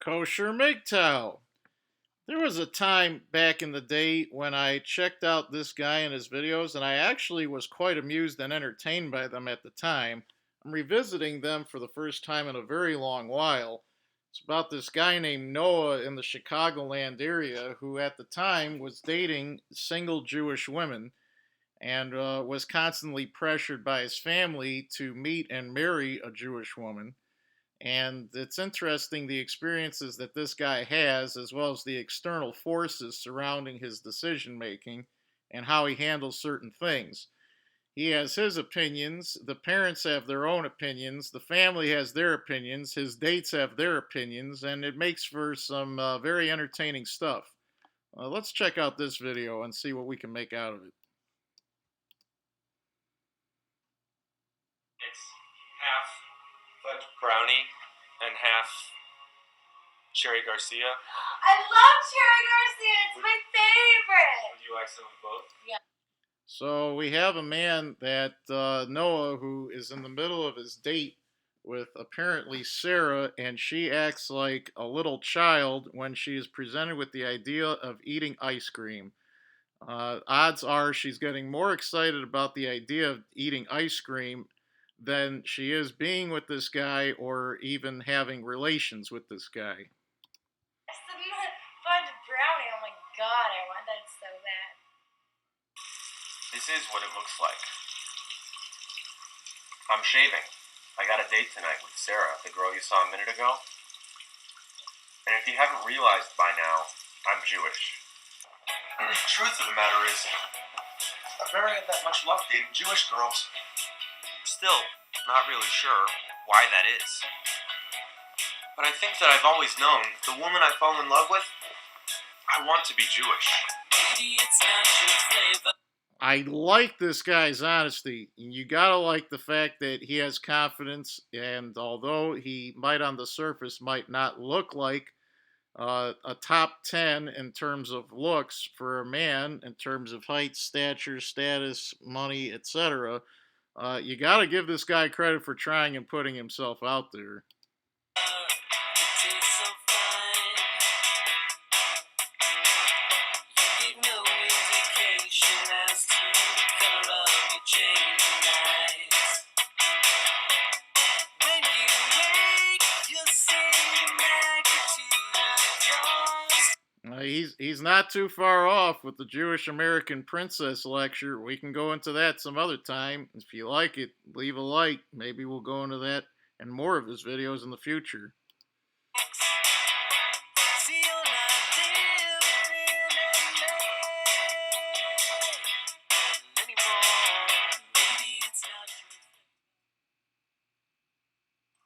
Kosher MGTOW. There was a time back in the day when I checked out this guy and his videos, and I actually was quite amused and entertained by them at the time. I'm revisiting them for the first time in a very long while. It's about this guy named Noah in the Chicagoland area who, at the time, was dating single Jewish women and was constantly pressured by his family to meet and marry a Jewish woman. And it's interesting the experiences that this guy has, as well as the external forces surrounding his decision making and how he handles certain things. He has his opinions, the parents have their own opinions, the family has their opinions, his dates have their opinions, and it makes for some very entertaining stuff. Let's check out this video and see what we can make out of it. It's half fudge brownie and half Cherry Garcia. I love Cherry Garcia. It's my favorite. Would you like some of both? Yeah. So we have a man that Noah, who is in the middle of his date with apparently Sarah, and she acts like a little child when she is presented with the idea of eating ice cream. Odds are she's getting more excited about the idea of eating ice cream than she is being with this guy or even having relations with this guy. Some fudge brownie. Oh my god, I want that so bad. This is what it looks like. I'm shaving. I got a date tonight with Sarah, the girl you saw a minute ago. And if you haven't realized by now, I'm Jewish. The truth of the matter is, I barely had that much luck dating Jewish girls. Still, not really sure why that is. But I think that I've always known the woman I fall in love with, I want to be Jewish. I like this guy's honesty. You gotta like the fact that he has confidence, and although he might on the surface might not look like a top 10 in terms of looks for a man, in terms of height, stature, status, money, etc., you got to give this guy credit for trying and putting himself out there. He's not too far off with the Jewish American Princess lecture. We can go into that some other time. If you like it, leave a like. Maybe we'll go into that and more of his videos in the future.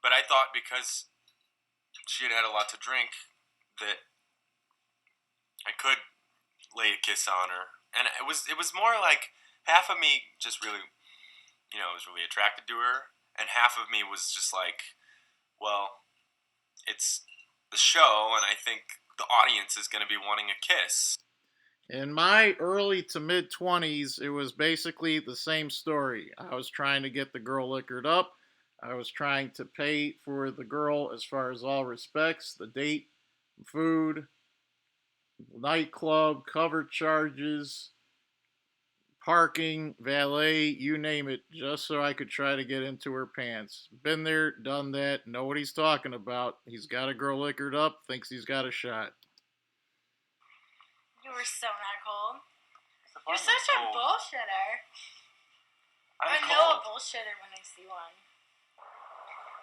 But I thought because she had had a lot to drink that I could lay a kiss on her. And it was more like half of me just really, was really attracted to her, and half of me was just like, well, it's the show, and I think the audience is going to be wanting a kiss. In my early to mid 20s, it was basically the same story. I was trying to get the girl liquored up. I was trying to pay for the girl as far as all respects, the date, food, nightclub, cover charges, parking, valet, you name it, just so I could try to get into her pants. Been there, done that, know what he's talking about. He's got a girl liquored up, thinks he's got a shot. You were so not cold. You're such a bullshitter. I know a bullshitter when I see one.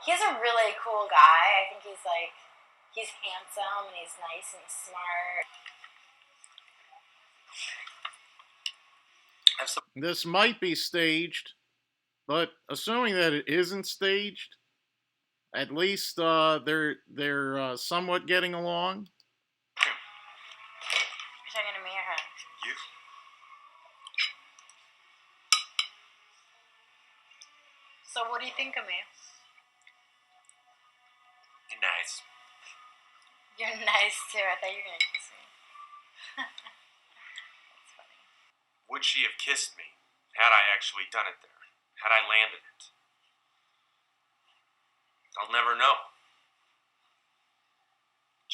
He's a really cool guy. I think he's handsome and he's nice and smart. This might be staged, but assuming that it isn't staged, at least they're somewhat getting along. You're talking to me or her? You. So what do you think of me? You're nice. You're nice too. I thought you were gonna kiss me. That's funny. Would she have kissed me had I actually done it there? Had I landed it? I'll never know.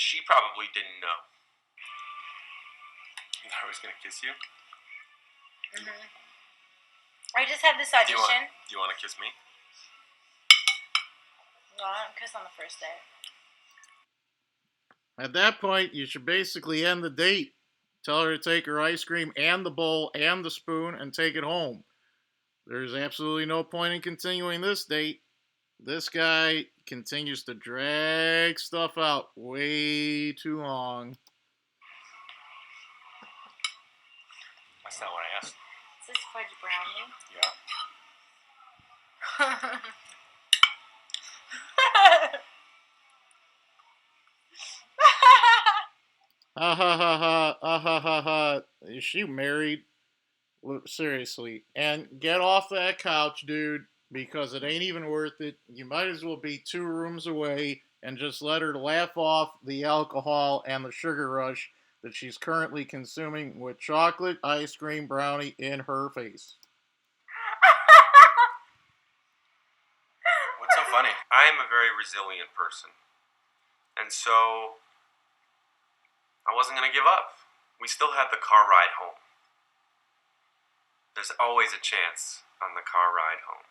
She probably didn't know. I was going to kiss you? Mm-hmm. I just had this audition. Do you want to kiss me? No, I don't kiss on the first day. At that point, you should basically end the date. Tell her to take her ice cream and the bowl and the spoon and take it home. There's absolutely no point in continuing this date. This guy continues to drag stuff out way too long. That's not what I asked. Is this fudge brownie? Yeah. Ha ha ha ha, ha ha ha. Is she married? Seriously. And get off that couch, dude, because it ain't even worth it. You might as well be 2 rooms away and just let her laugh off the alcohol and the sugar rush that she's currently consuming with chocolate ice cream brownie in her face. What's so funny? I am a very resilient person. And so I wasn't going to give up. We still had the car ride home. There's always a chance on the car ride home.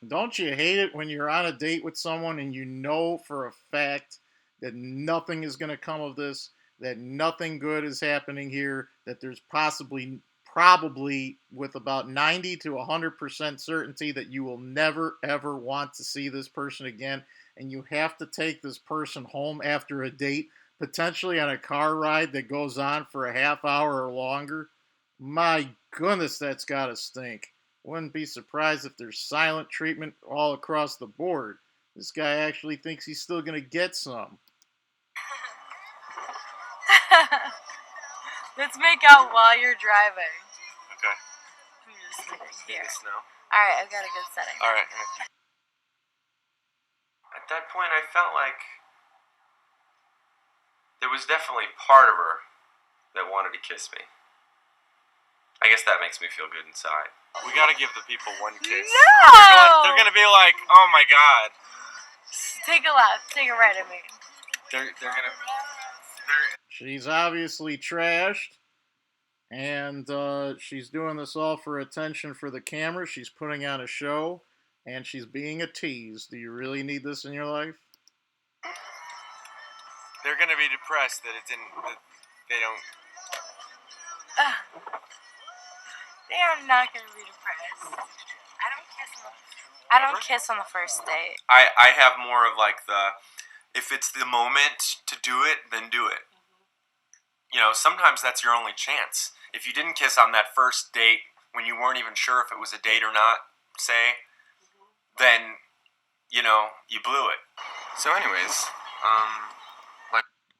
Don't you hate it when you're on a date with someone and you know for a fact that nothing is going to come of this, that nothing good is happening here, that there's probably with about 90 to 100% certainty that you will never ever want to see this person again, and you have to take this person home after a date, potentially on a car ride that goes on for a half hour or longer? My goodness, that's gotta stink. Wouldn't be surprised if there's silent treatment all across the board. This guy actually thinks he's still gonna get some. Let's make out while you're driving. Okay. I'm just sitting here. In the snow? Alright, I've got a good setting. Alright. At that point, I felt like there was definitely part of her that wanted to kiss me. I guess that makes me feel good inside. We gotta give the people one kiss. No! They're gonna be like, oh my god. Take a left, take a right, I mean. She's obviously trashed, and she's doing this all for attention for the camera. She's putting on a show, and she's being a tease. Do you really need this in your life? They're gonna be depressed that they don't. They are not going to be depressed. I don't kiss on the first date. I have more of like if it's the moment to do it, then do it. You know, sometimes that's your only chance. If you didn't kiss on that first date when you weren't even sure if it was a date or not, say, then, you know, you blew it. So anyways,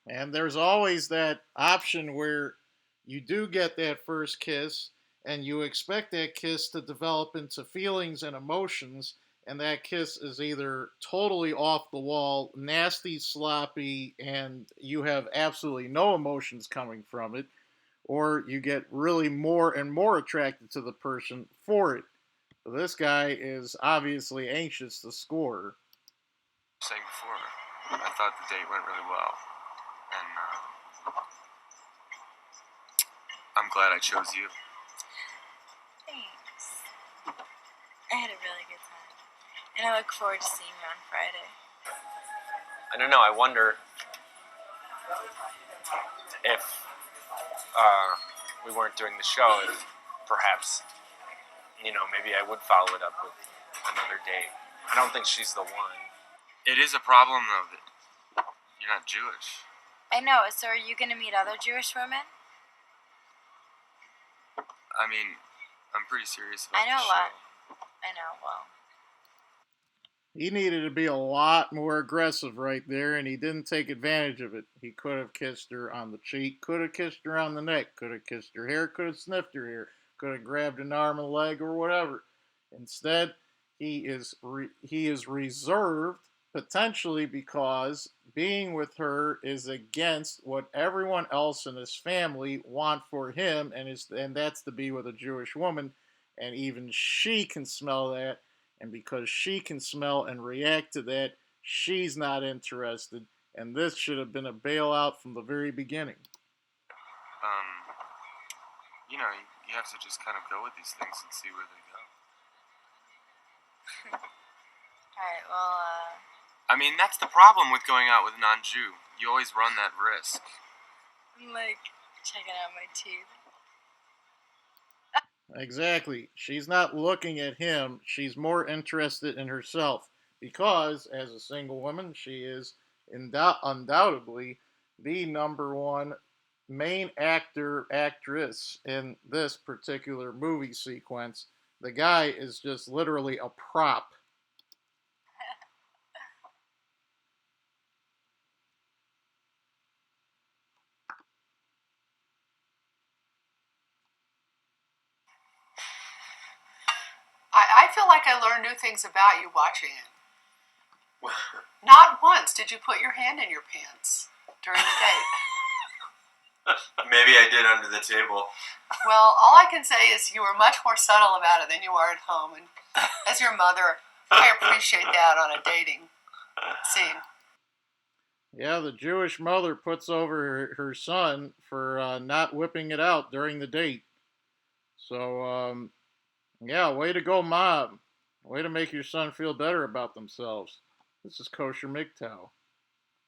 And there's always that option where you do get that first kiss, and you expect that kiss to develop into feelings and emotions, and that kiss is either totally off the wall, nasty, sloppy, and you have absolutely no emotions coming from it, or you get really more and more attracted to the person for it. So this guy is obviously anxious to score. saying before, I thought the date went really well, and I'm glad I chose you. Thanks. I had a really good time. And I look forward to seeing you on Friday. I don't know, I wonder if we weren't doing the show, if perhaps, you know, maybe I would follow it up with another date. I don't think she's the one. It is a problem, though, that you're not Jewish. I know, so are you going to meet other Jewish women? I mean, I'm pretty serious about I know the a show. lot. I know, well. He needed to be a lot more aggressive right there, and he didn't take advantage of it. He could have kissed her on the cheek, could have kissed her on the neck, could have kissed her hair, could have sniffed her hair, could have grabbed an arm and a leg or whatever. Instead, he is reserved, potentially because being with her is against what everyone else in his family want for him, and that's to be with a Jewish woman, and even she can smell that. And because she can smell and react to that, she's not interested. and this should have been a bailout from the very beginning. You know, you have to just kind of go with these things and see where they go. Alright, well, I mean, that's the problem with going out with a non-Jew. You always run that risk. I'm like checking out my teeth. Exactly. She's not looking at him. She's more interested in herself because, as a single woman, she is undoubtedly the number one main actress in this particular movie sequence. The guy is just literally a prop. I feel like I learned new things about you watching it. Not once did you put your hand in your pants during the date. Maybe I did under the table. Well, all I can say is you were much more subtle about it than you are at home. And as your mother, I appreciate that on a dating scene. Yeah, the Jewish mother puts over her son for not whipping it out during the date. So, yeah, way to go, Mom. Way to make your son feel better about themselves. This is Kosher MGTOW.